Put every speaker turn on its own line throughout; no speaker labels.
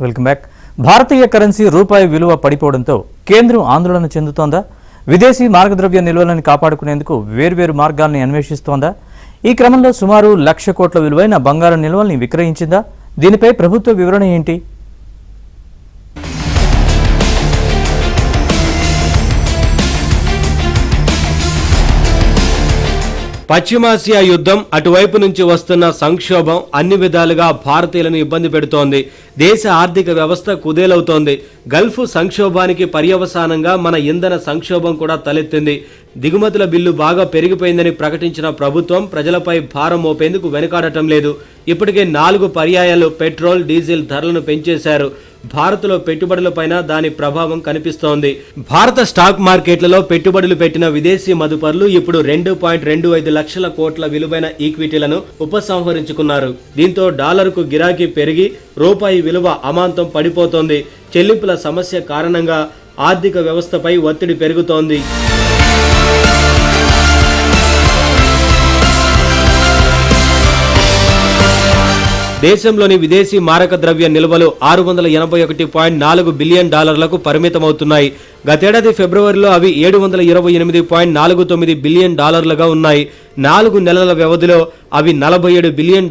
Welcome back. భారతీయ currency రూపాయి విలువ పడిపోవడంతో కేంద్రం ఆందోళన చెందుతోందా? విదేశీ మార్గద్రవ్య నిల్వలను కాపాడుకునేందుకు వేర్వేరు మార్గాల్ని అన్వేషిస్తోందా? ఈ క్రమంలో సుమారు 1,00,000 కోట్ల విలువైన బంగారం నిల్వల్ని విక్రయించిందా? దీనిపై ప్రభుత్వ వివరణ ఏంటి?
పశ్చిమాసియా యుద్ధం, అటువైపు నుంచి వస్తున్న సంక్షోభం అన్ని విధాలుగా భారతీయులను ఇబ్బంది పెడుతోంది. దేశ ఆర్థిక వ్యవస్థ కుదేలవుతోంది. గల్ఫ్ సంక్షోభానికి పర్యవసానంగా మన ఇంధన సంక్షోభం కూడా తలెత్తింది. దిగుమతుల బిల్లు బాగా పెరిగిపోయిందని ప్రకటించిన ప్రభుత్వం ప్రజలపై భారం మోపేందుకు వెనుకాడటం లేదు. ఇప్పటికే 4 పర్యాయాలు పెట్రోల్, డీజిల్ ధరలను పెంచేశారు. భారత్లో పెట్టుబడులపైన దాని ప్రభావం కనిపిస్తోంది. భారత స్టాక్ మార్కెట్లలో పెట్టుబడులు పెట్టిన విదేశీ మదుపర్లు ఇప్పుడు 2.25 లక్షల కోట్ల విలువైన ఈక్విటీలను ఉపసంహరించుకున్నారు. దీంతో డాలర్కు గిరాకీ పెరిగి రూపాయి విలువ అమాంతం పడిపోతోంది. చెల్లింపుల సమస్య కారణంగా ఆర్థిక వ్యవస్థపై ఒత్తిడి పెరుగుతోంది. దేశంలోని విదేశీ మారక ద్రవ్య నిల్వలు $681.4 బిలియన్ పరిమితమవుతున్నాయి. గతేడాది ఫిబ్రవరిలో అవి $728.49 బిలియన్ ఉన్నాయి. 4 నెలల వ్యవధిలో అవి $47 బిలియన్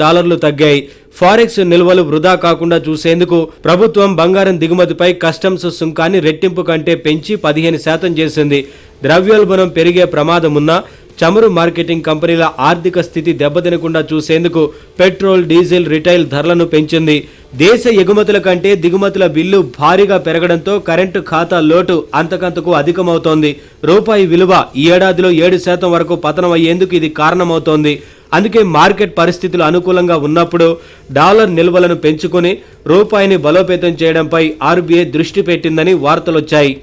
తగ్గాయి. ఫారెక్స్ నిల్వలు వృధా కాకుండా చూసేందుకు ప్రభుత్వం బంగారం దిగుమతిపై కస్టమ్స్ సుంకాన్ని రెట్టింపు కంటే పెంచి 15% చేసింది. ద్రవ్యోల్బణం పెరిగే ప్రమాదమున్నా చమురు మార్కెటింగ్ కంపెనీల ఆర్థిక స్థితి దెబ్బతినకుండా చూసేందుకు పెట్రోల్, డీజిల్ రిటైల్ ధరలను పెంచింది. దేశ ఎగుమతుల కంటే దిగుమతుల బిల్లు భారీగా పెరగడంతో కరెంటు ఖాతా లోటు అంతకంతకు అధికమవుతోంది. రూపాయి విలువ ఈ ఏడాదిలో 7% వరకు పతనం అయ్యేందుకు ఇది కారణమవుతోంది. అందుకే మార్కెట్ పరిస్థితులు అనుకూలంగా ఉన్నప్పుడు డాలర్ నిల్వలను పెంచుకుని రూపాయిని బలోపేతం చేయడంపై ఆర్బీఐ దృష్టి పెట్టిందని వార్తలొచ్చాయి.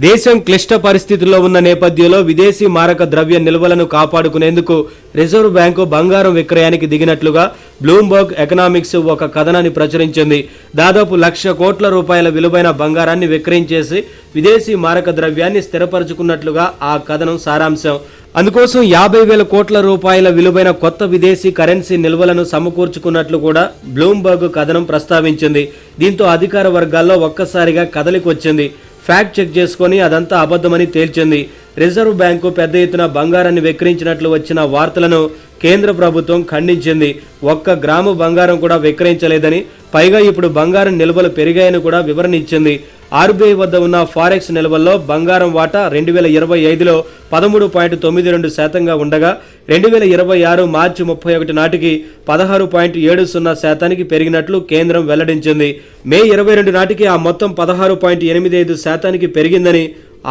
దేశం క్లిష్ట పరిస్థితుల్లో ఉన్న నేపథ్యంలో విదేశీ మారక ద్రవ్య నిల్వలను కాపాడుకునేందుకు రిజర్వ్ బ్యాంకు బంగారం విక్రయానికి దిగినట్లుగా బ్లూంబర్గ్ ఎకనామిక్స్ ఒక కథనాన్ని ప్రచురించింది. దాదాపు 1,00,000 కోట్ల రూపాయల విలువైన బంగారాన్ని విక్రయించేసి విదేశీ మారక ద్రవ్యాన్ని స్థిరపరచుకున్నట్లుగా ఆ కథనం సారాంశం. అందుకోసం 50,000 కోట్ల రూపాయల విలువైన కొత్త విదేశీ కరెన్సీ నిల్వలను సమకూర్చుకున్నట్లు కూడా బ్లూంబర్గ్ కథనం ప్రస్తావించింది. దీంతో అధికార వర్గాల్లో ఒక్కసారిగా కదలికొచ్చింది. ఫ్యాక్ట్ చెక్ చేసుకుని అదంతా అబద్ధమని తేల్చింది. రిజర్వ్ బ్యాంకు పెద్ద ఎత్తున బంగారాన్ని విక్రయించినట్లు వచ్చిన వార్తలను కేంద్ర ప్రభుత్వం ఖండించింది. 1 గ్రాము బంగారం కూడా విక్రయించలేదని, పైగా ఇప్పుడు బంగారం నిల్వలు పెరిగాయని కూడా వివరణ ఇచ్చింది. ఆర్బీఐ వద్ద ఉన్న ఫారెక్స్ నిల్వల్లో బంగారం వాటా 2025లో 13.92% ఉండగా 2026 మార్చి 31 నాటికి 16.70% పెరిగినట్లు కేంద్రం వెల్లడించింది. మే 22 నాటికి ఆ మొత్తం 16.85% పెరిగిందని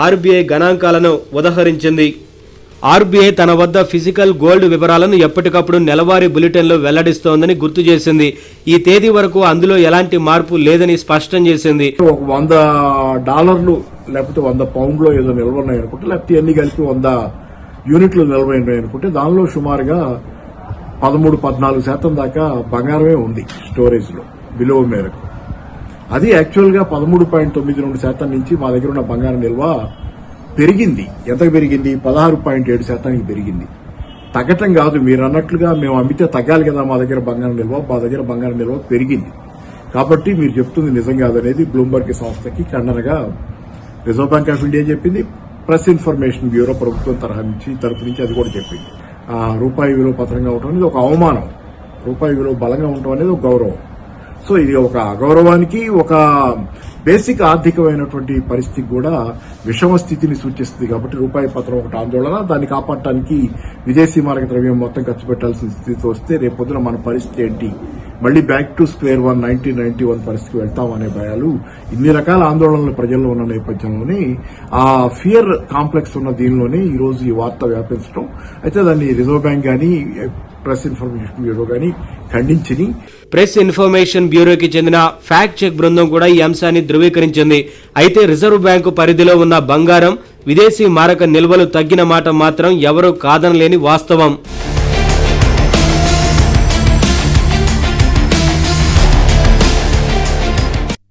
ఆర్బీఐ గణాంకాలను ఉదహరించింది. ఆర్బీఐ తన వద్ద ఫిజికల్ గోల్డ్ వివరాలను ఎప్పటికప్పుడు నెలవారీ బులెటిన్లో వెల్లడిస్తోందని గుర్తు చేసింది. ఈ తేదీ వరకు అందులో ఎలాంటి మార్పు లేదని స్పష్టం చేసింది.
$100 లేకపోతే 100 పౌండ్లో ఏదో నిల్వ ఉన్నాయనుకుంటే, లేకపోతే అన్ని కలిపి 100 యూనిట్లు నిల్వ ఉన్నాయనుకుంటే దానిలో సుమారుగా 13-14% దాకా బంగారమే ఉంది స్టోరేజ్ లో విలువ మేరకు. అది యాక్చువల్ గా 13.92% నుంచి మా దగ్గర ఉన్న బంగారం నిల్వ పెరిగింది. ఎంతకు పెరిగింది? 16.7% పెరిగింది. తగ్గటం కాదు, మీరు అన్నట్లుగా మేము అమ్మితే తగ్గాలి కదా మా దగ్గర బంగారం నిల్వ పెరిగింది. కాబట్టి మీరు చెప్తుంది నిజం కాదనేది బ్లూంబర్గ్ సంస్థకి ఖండనగా రిజర్వ్ బ్యాంక్ ఆఫ్ ఇండియా చెప్పింది. ప్రెస్ ఇన్ఫర్మేషన్ బ్యూరో ప్రభుత్వం తరఫు నుంచి అది కూడా చెప్పింది. రూపాయి విలువ పత్రంగా ఉండటం అనేది ఒక అవమానం, రూపాయి విలువ బలంగా ఉండటం అనేది ఒక గౌరవం. సో ఇది ఒక అగౌరవానికి, ఒక బేసిక్ ఆర్థికమైనటువంటి పరిస్థితికి కూడా విషమ స్థితిని సూచిస్తుంది. కాబట్టి రూపాయి పత్రం ఒకటి ఆందోళన, దాన్ని కాపాడటానికి విదేశీ మారక ద్రవ్యం మొత్తం ఖర్చు పెట్టాల్సిన స్థితి వస్తే రేపొద్దున మన పరిస్థితి ఏంటి, మళ్లీ బ్యాక్ టు స్క్వేర్ 1991 పరిస్థితికి వెళ్తామనే భయాలు, ఇన్ని రకాల ఆందోళనలు ప్రజల్లో ఉన్న నేపథ్యంలోనే ఆ ఫియర్ కాంప్లెక్స్ ఉన్న దీనిలోనే ఈ రోజు ఈ వార్త వ్యాపించడం. అయితే దాన్ని రిజర్వ్ బ్యాంక్ గానీ ప్రెస్ ఇన్ఫర్మేషన్ బ్యూరో గానీ ఖండించింది.
ప్రెస్ ఇన్ఫర్మేషన్ బ్యూరోకి చెందిన ఫ్యాక్ట్ చెక్ బృందం కూడా ఈ అంశాన్ని ధృవీకరించింది. అయితే రిజర్వ్ బ్యాంకు పరిధిలో ఉన్న బంగారం, విదేశీ మారక నిల్వలు తగ్గిన మాట మాత్రం ఎవరూ కాదనలేని వాస్తవం.